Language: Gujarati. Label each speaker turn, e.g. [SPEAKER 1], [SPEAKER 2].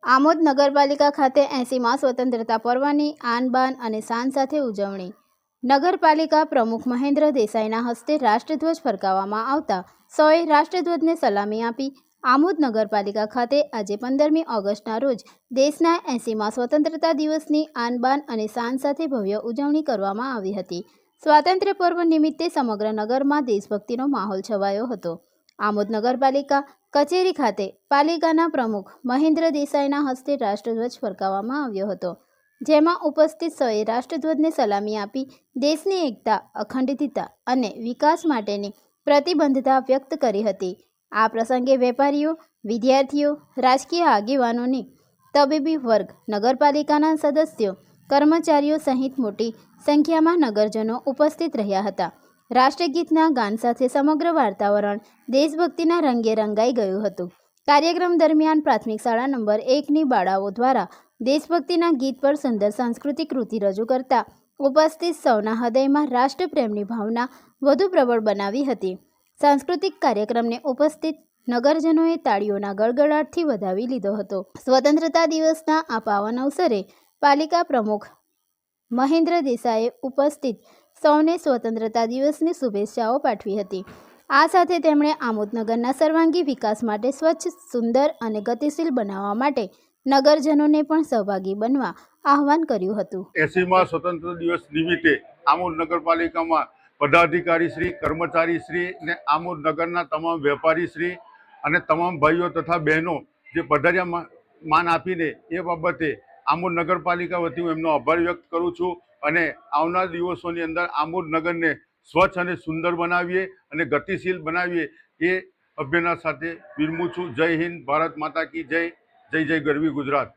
[SPEAKER 1] આમોદ નગરપાલિકા ખાતે 80મા સ્વતંત્રતા પર્વની આન બાન અને શાન સાથે ઉજવણી. નગરપાલિકા પ્રમુખ મહેન્દ્ર દેસાઈના હસ્તે રાષ્ટ્રધ્વજ ફરકાવવામાં આવતા સૌએ રાષ્ટ્રધ્વજને સલામી આપી. આમોદ નગરપાલિકા ખાતે આજે 15મી ઓગસ્ટના રોજ દેશના 80મા સ્વતંત્રતા દિવસની આન બાન અને શાન સાથે ભવ્ય ઉજવણી કરવામાં આવી હતી. સ્વાતંત્ર્ય પર્વ નિમિત્તે સમગ્ર નગરમાં દેશભક્તિનો માહોલ છવાયો હતો. આમોદ નગરપાલિકા કચેરી ખાતે પાલિકાના પ્રમુખ મહેન્દ્ર દેસાઈના હસ્તે રાષ્ટ્રધ્વજ ફરકાવવામાં આવ્યો હતો, જેમાં ઉપસ્થિત સૌએ રાષ્ટ્રધ્વજને સલામી આપી દેશની એકતા, અખંડિતતા અને વિકાસ માટેની પ્રતિબદ્ધતા વ્યક્ત કરી હતી. આ પ્રસંગે વેપારીઓ, વિદ્યાર્થીઓ, રાજકીય આગેવાનોની તબીબી વર્ગ, નગરપાલિકાના સદસ્યો, કર્મચારીઓ સહિત મોટી સંખ્યામાં નગરજનો ઉપસ્થિત રહ્યા હતા. રાષ્ટ્રગીતના ગાન સાથે સમગ્ર વાતાવરણ દેશભક્તિના રંગે રંગાઈ ગયું હતું. કાર્યક્રમ દરમિયાન પ્રાથમિક શાળા નંબર 1ની બાળાઓ દ્વારા દેશભક્તિના ગીત પર સુંદર સાંસ્કૃતિક કૃતિ રજૂ કરતા ઉપસ્થિત સૌના હૃદયમાં રાષ્ટ્રપ્રેમની ભાવના વધુ પ્રબળ બનાવી હતી. સાંસ્કૃતિક કાર્યક્રમને ઉપસ્થિત નગરજનોએ તાળીઓના ગડગડાટથી વધાવી લીધો હતો. સ્વતંત્રતા દિવસના આ પાવન અવસરે પાલિકા પ્રમુખ મહેન્દ્ર દેસાઈએ ઉપસ્થિત સૌને સ્વતંત્રતા દિવસની શુભેચ્છાઓ પાઠવી હતી. આ સાથે તેમણે આમોદ નગરના સર્વાંગી વિકાસ માટે સ્વચ્છ, સુંદર અને ગતિશીલ બનાવવા માટે નગરજનોને પણ સહભાગી બનવા આહવાન કર્યું હતું.
[SPEAKER 2] 80મા સ્વતંત્ર દિવસ નિમિત્તે આમોદ નગરપાલિકામાં પદાધિકારીશ્રી, કર્મચારીશ્રી અને આમોદ નગરના તમામ વેપારીશ્રી અને તમામ ભાઈઓ તથા બહેનો જે પધાર્યા માન આપીને એ બાબતે આમોદ નગરપાલિકા વતી હું એમનો આભાર વ્યક્ત કરું છું. અને આવનાર દિવસોની અંદર આમોદ નગરને સ્વચ્છ અને સુંદર બનાવીએ અને ગતિશીલ બનાવીએ એ અભ્યર્થના સાથે વિરમું છું. જય હિન્દ, ભારત માતા કી જય. જય જય ગરવી ગુજરાત.